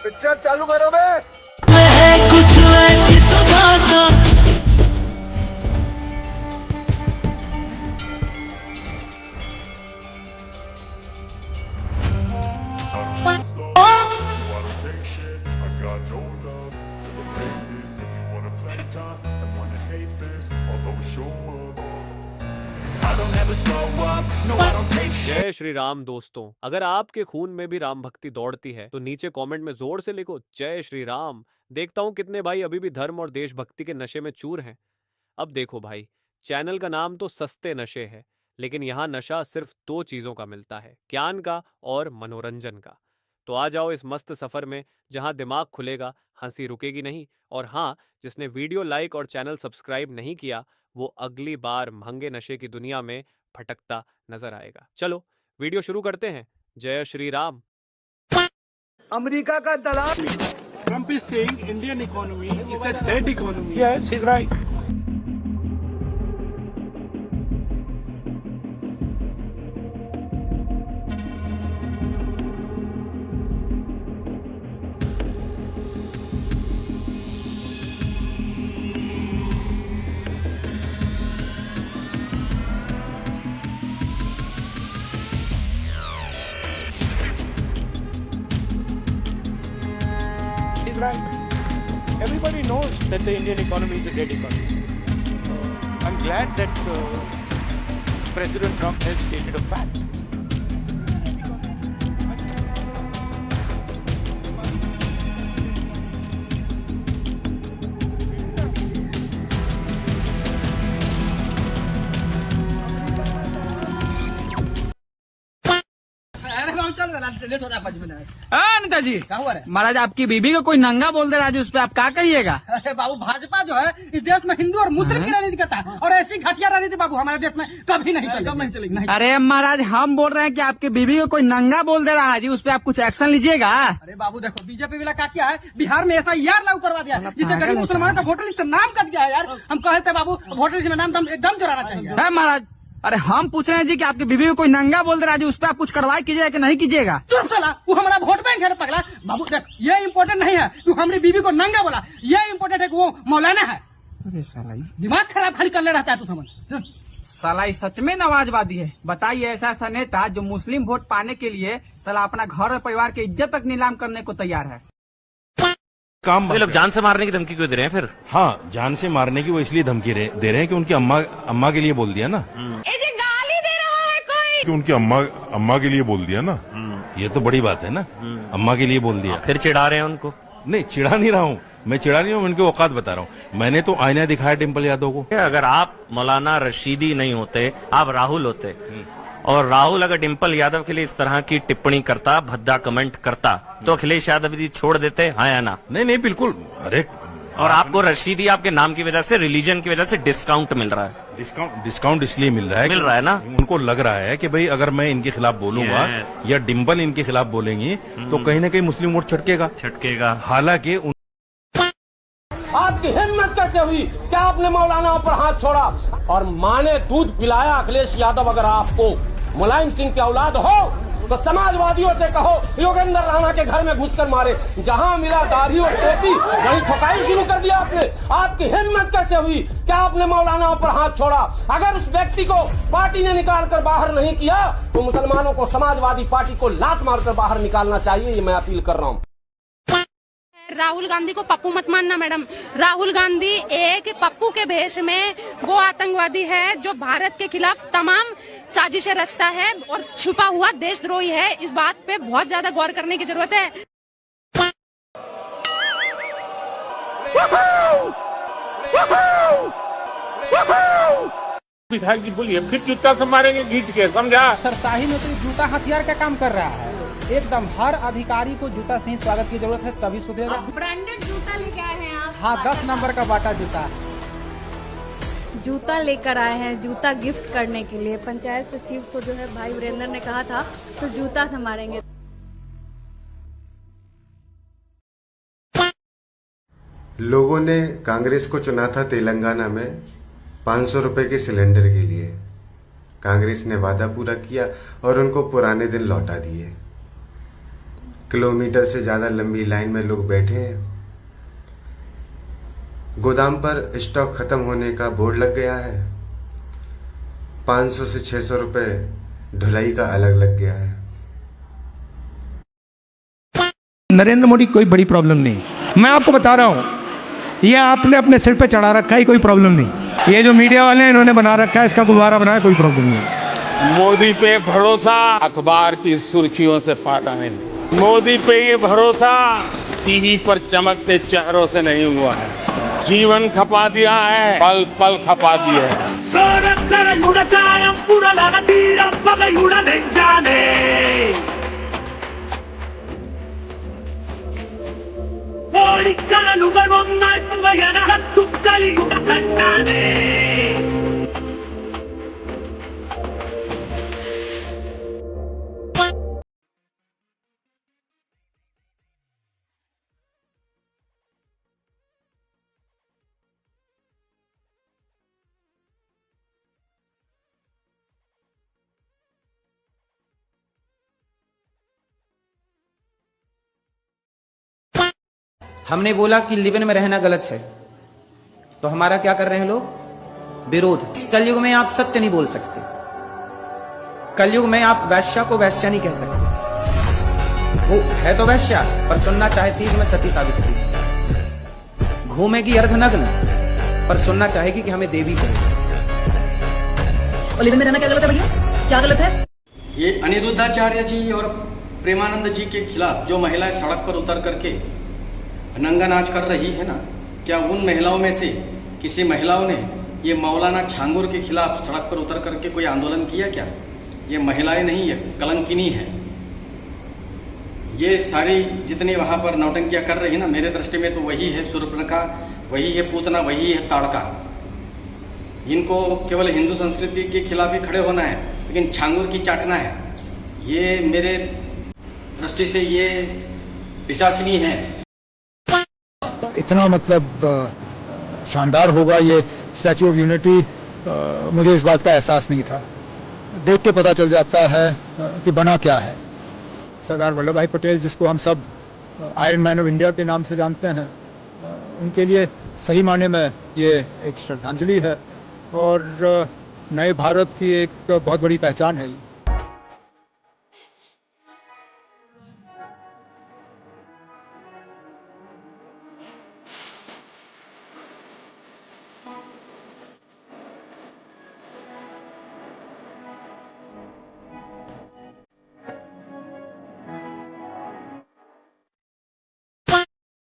Picture चालू करो बे। कुछ ऐसी सुबह slow. No, I don't take shit. I got no love for the fakeness. If you wanna play tough and wanna hate this, I'll always show up. I don't ever slow up. No, I don't take shit. जय श्री राम दोस्तों, अगर आपके खून में भी राम भक्ति दौड़ती है तो नीचे कमेंट में जोर से लिखो जय श्री राम। देखता हूं कितने भाई अभी भी धर्म और देशभक्ति के नशे में चूर हैं। अब देखो भाई, चैनल का नाम तो सस्ते नशे है, लेकिन यहाँ नशा सिर्फ दो चीजों का मिलता है, ज्ञान का और मनोरंजन का। तो आ जाओ इस मस्त सफर में जहाँ दिमाग खुलेगा, हंसी रुकेगी नहीं। और हाँ, जिसने वीडियो लाइक और चैनल सब्सक्राइब नहीं किया वो अगली बार महंगे नशे की दुनिया में भटकता नजर आएगा। चलो वीडियो शुरू करते हैं। जय श्री राम। अमेरिका का दलाल Trump is saying Indian economy is a dead economy. Yes, he's right. He's right. Everybody knows that the Indian economy is a dead economy. I'm glad that President Trump has stated a fact. Netaji महाराज, आपकी बीबी को कोई नंगा बोल दे राजू, उस पर आप क्या कहिएगा? अरे बाबू, भाजपा जो है इस देश में हिंदू और मुस्लिम की राजनीति करता है, और ऐसी घटिया राजनीति बाबू हमारे देश में कभी नहीं चलेगी। अरे महाराज, हम बोल रहे हैं कि आपकी बीबी को कोई नंगा बोल दे रहा है जी, उस पर आप कुछ एक्शन लीजिएगा। अरे बाबू देखो, बीजेपी वाला क्या किया है, बिहार में ऐसा यार लागू करवा दिया जिससे गरीब मुसलमानों का वोटर लिस्ट से नाम कट गया है यार। हम कहते हैं बाबू, वोटर लिस्ट में नाम एकदम जोड़ाना चाहिए। है महाराज, अरे हम पूछ रहे हैं जी कि आपकी बीवी को कोई नंगा बोल दे रहा है जी, उस पर आप कुछ कार्रवाई कीजिएगा कि नहीं कीजिएगा? चुप साला, वो हमारा वोट बैंक है रे पगला। बाबू देख, ये इम्पोर्टेंट नहीं है तू हमारी बीवी को नंगा बोला, ये इम्पोर्टेंट है कि वो मौलाना है। अरे साला, दिमाग खराब खाली करने रहता है तू, समझ। साला ये सच में नवाजवादी है। बताइए, ऐसा ऐसा नेता जो मुस्लिम वोट पाने के लिए साला अपना घर और परिवार की इज्जत तक नीलाम करने को तैयार है। काम लोग जान से मारने की धमकी क्यों दे रहे हैं फिर? हाँ, जान से मारने की वो इसलिए धमकी दे रहे हैं कि उनकी अम्मा के लिए बोल दिया ना। गाली दे रहा है कोई, कि उनकी अम्मा के लिए बोल दिया ना। ये तो बड़ी बात है ना, अम्मा के लिए बोल दिया। फिर चिढ़ा रहे हैं उनको? नहीं, चिढ़ा नहीं रहा हूँ मैं, चिढ़ा नहीं हूँ, उनकी औकात बता रहा हूँ। मैंने तो आईना दिखाया डिम्पल यादव को। अगर आप मौलाना रशीदी नहीं होते, आप राहुल होते, और राहुल अगर डिम्पल यादव के लिए इस तरह की टिप्पणी करता, भद्दा कमेंट करता, तो अखिलेश यादव जी छोड़ देते? हाँ या ना? नहीं, बिल्कुल। अरे, और आपको रशीदी आपके नाम की वजह से, रिलीजन की वजह से डिस्काउंट मिल रहा है। डिस्काउंट इसलिए मिल रहा है ना, उनको लग रहा है कि भाई अगर मैं इनके खिलाफ बोलूंगा या डिम्पल इनके खिलाफ बोलेंगी तो कहीं ना कहीं मुस्लिम वोट छटकेगा। हालांकि आपकी हिम्मत कैसे हुई क्या आपने मौलाना पर हाथ छोड़ा और माँ ने दूध पिलाया? अखिलेश यादव, अगर आपको मुलायम सिंह की औलाद हो तो समाजवादियों से कहो योगेंद्र राणा के घर में घुसकर मारे। जहां मिला दाढ़ी और टोपी वहीं ठोकाई शुरू कर दिया आपने। आपकी हिम्मत कैसे हुई क्या आपने मौलाना पर हाथ छोड़ा? अगर उस व्यक्ति को पार्टी ने निकाल कर बाहर नहीं किया तो मुसलमानों को समाजवादी पार्टी को लात मारकर बाहर निकालना चाहिए। ये मैं अपील कर रहा हूँ। राहुल गांधी को पप्पू मत मानना मैडम। राहुल गांधी एक पप्पू के भेष में वो आतंकवादी है जो भारत के खिलाफ तमाम साजिशें रचता है और छुपा हुआ देशद्रोही है। इस बात पे बहुत ज्यादा गौर करने की जरूरत है। विधायक जी बोलिए, फिर जूता से मारेंगे घींच के, समझा? सरताही में तो जूता हथियार का काम कर रहा है। एकदम हर अधिकारी को जूता से ही स्वागत की जरूरत है, तभी सुधरेगा। ब्रांडेड जूता लेके आए हैं आप? हाँ, 10 नंबर का बाटा जूता लेकर आए हैं, जूता गिफ्ट करने के लिए। पंचायत सचिव को जो है भाई वीरेंद्र ने कहा था तो जूता से मारेंगे। लोगों ने कांग्रेस को चुना था तेलंगाना में 500 रुपए के सिलेंडर के लिए। कांग्रेस ने वादा पूरा किया और उनको पुराने दिन लौटा दिए। किलोमीटर से ज़्यादा लंबी लाइन में लोग बैठे हैं। गोदाम पर स्टॉक ख़त्म होने का बोर्ड लग गया है। 500 से 600 रुपये ढुलाई का अलग लग गया है। नरेंद्र मोदी कोई बड़ी प्रॉब्लम नहीं, मैं आपको बता रहा हूँ, ये आपने अपने सिर पे चढ़ा रखा है, कोई प्रॉब्लम नहीं। ये जो मीडिया वाले हैं इन्होंने बना रखा है, इसका गुब्बारा बनाया, कोई प्रॉब्लम नहीं। मोदी पे भरोसा अखबार की सुर्खियों से फायदा नहीं। मोदी पे ये भरोसा टीवी पर चमकते चेहरों से नहीं हुआ है। जीवन खपा दिया है, पल पल खपा दिया है। हमने बोला कि लिव इन में रहना गलत है, तो हमारा क्या कर रहे हैं लोग? विरोध। इस कलयुग में आप सत्य नहीं बोल सकते, कलयुग में आप वैश्या को वैश्या नहीं कह सकते। वो है तो वैश्या, पर सुनना चाहती है कि मैं सती सावित्री। घूमेगी अर्धनग्न, पर सुनना चाहेगी कि हमें देवी कहे। और लिव इन में रहना क्या गलत है भैया? क्या गलत है? ये अनिरुद्धाचार्य जी और प्रेमानंद जी के खिलाफ जो महिलाएं सड़क पर उतर करके नंगा नाच कर रही है ना, क्या उन महिलाओं में से किसी महिलाओं ने ये मौलाना छांगुर के खिलाफ सड़क पर उतर करके कोई आंदोलन किया क्या? ये महिलाएं नहीं है, कलंकिनी है। ये सारी जितनी वहाँ पर नौटंकियाँ कर रही है ना, मेरे दृष्टि में तो वही है शूर्पणखा, वही है पूतना, वही है ताड़का। इनको केवल हिंदू संस्कृति के खिलाफ ही खड़े होना है, लेकिन छांगुर की चाटना है। ये मेरे दृष्टि से ये पिशाचनी है। इतना मतलब शानदार होगा ये स्टैचू ऑफ यूनिटी, मुझे इस बात का एहसास नहीं था। देख के पता चल जाता है कि बना क्या है। सरदार वल्लभ भाई पटेल, जिसको हम सब आयरन मैन ऑफ इंडिया के नाम से जानते हैं, उनके लिए सही मायने में ये एक श्रद्धांजलि है और नए भारत की एक बहुत बड़ी पहचान है।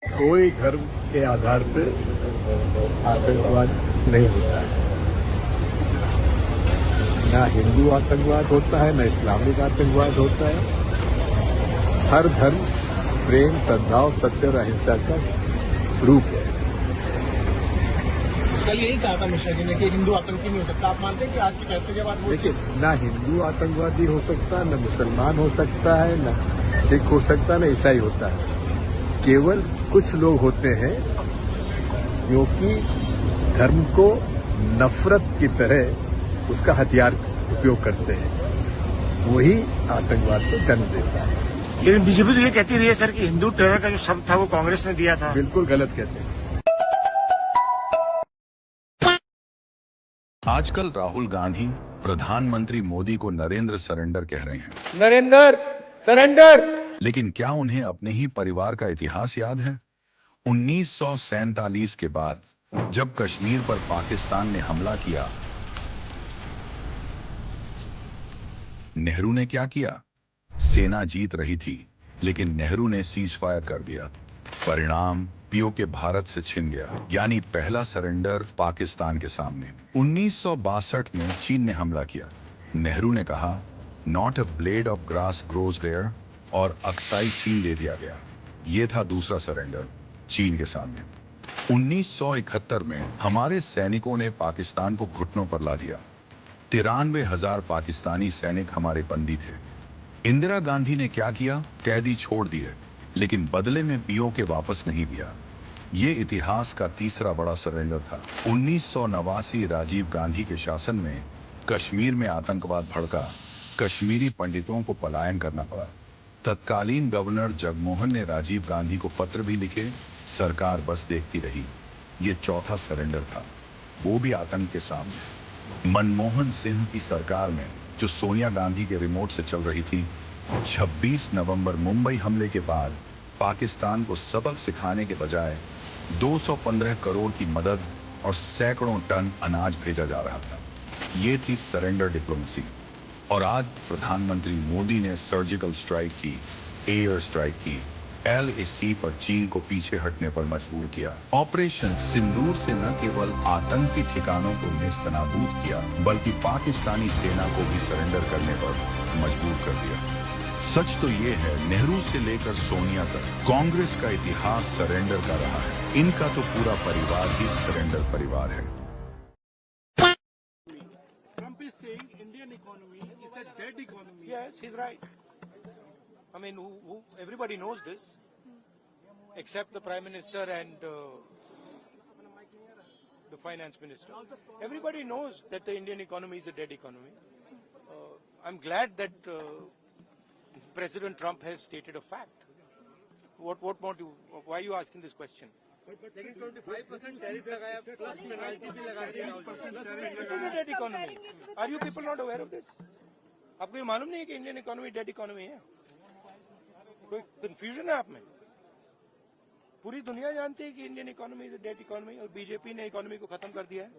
कोई धर्म के आधार पर आतंकवाद नहीं होता है। ना हिंदू आतंकवाद होता है, ना इस्लामिक आतंकवाद होता है। हर धर्म प्रेम, सद्भाव, सत्य और अहिंसा का रूप है। कल यही कहा था मिश्रा जी ने कि हिंदू आतंकी नहीं हो सकता। आप मानते हैं कि आज के फैसले के बाद? देखिए, ना हिंदू आतंकवादी हो सकता है, न मुसलमान हो सकता है, न सिख हो सकता है, न ईसाई होता है। केवल कुछ लोग होते हैं जो कि धर्म को नफरत की तरह उसका हथियार उपयोग करते हैं, वही आतंकवाद को जन्म देता है। लेकिन बीजेपी तो ये कहती रही है सर कि हिंदू टेरर का जो शब्द था वो कांग्रेस ने दिया था। बिल्कुल गलत कहते हैं। आजकल राहुल गांधी प्रधानमंत्री मोदी को नरेंद्र सरेंडर कह रहे हैं। नरेंद्र सरेंडर। लेकिन क्या उन्हें अपने ही परिवार का इतिहास याद है? 1947 के बाद जब कश्मीर पर पाकिस्तान ने हमला किया, नेहरू ने क्या किया? सेना जीत रही थी, लेकिन नेहरू ने सीज फायर कर दिया। परिणाम पीओके भारत से छिन गया, यानी पहला सरेंडर पाकिस्तान के सामने। 1962 में चीन ने हमला किया। नेहरू ने कहा, not a blade of grass grows there, और अक्साई चीन दे दिया गया। यह था दूसरा सरेंडर चीन के सामने। 1971 में हमारे सैनिकों ने पाकिस्तान को घुटनों पर ला दिया। 93,000 पाकिस्तानी सैनिक हमारे बंदी थे। इंदिरा गांधी ने क्या किया? कैदी छोड़ दिए, लेकिन बदले में पीओके वापस नहीं दिया। ये इतिहास का तीसरा बड़ा सरेंडर था। 1989 राजीव गांधी के शासन में कश्मीर में आतंकवाद भड़का, कश्मीरी पंडितों को पलायन करना पड़ा। तत्कालीन गवर्नर जगमोहन ने राजीव गांधी को पत्र भी लिखे, सरकार बस देखती रही। ये चौथा सरेंडर था, वो भी आतंक के सामने। मनमोहन सिंह की सरकार में, जो सोनिया गांधी के रिमोट से चल रही थी, 26 नवंबर मुंबई हमले के बाद पाकिस्तान को सबक सिखाने के बजाय 215 करोड़ की मदद और सैकड़ों टन अनाज भेजा जा रहा था। ये थी सरेंडर डिप्लोमेसी। और आज प्रधानमंत्री मोदी ने सर्जिकल स्ट्राइक की, एयर स्ट्राइक की, LAC पर चीन को पीछे हटने पर मजबूर किया। ऑपरेशन सिंदूर से न केवल आतंकी ठिकानों को नेस्तनाबूद किया, बल्कि पाकिस्तानी सेना को भी सरेंडर करने पर मजबूर कर दिया। सच तो ये है, नेहरू से लेकर सोनिया तक कांग्रेस का इतिहास सरेंडर का रहा है। इनका तो पूरा परिवार ही सरेंडर परिवार है। Trump is saying Indian economy is a dead economy. Yes, he's right. I mean, everybody knows this, except the Prime Minister and the Finance Minister. Everybody knows that the Indian economy is a dead economy. I'm glad that President Trump has stated a fact. What more do? Why are you asking this question? लेकिन 25% tariff लगाया, plus penalty भी लगा दी। This is a dead economy. Are you people not aware of this? आपको ये मालूम नहीं है कि इंडियन इकोनॉमी डेड इकोनॉमी है? कोई कंफ्यूजन है आप में? पूरी दुनिया जानती है कि Indian economy is a dead economy और बीजेपी ने इकोनॉमी को खत्म कर दिया है।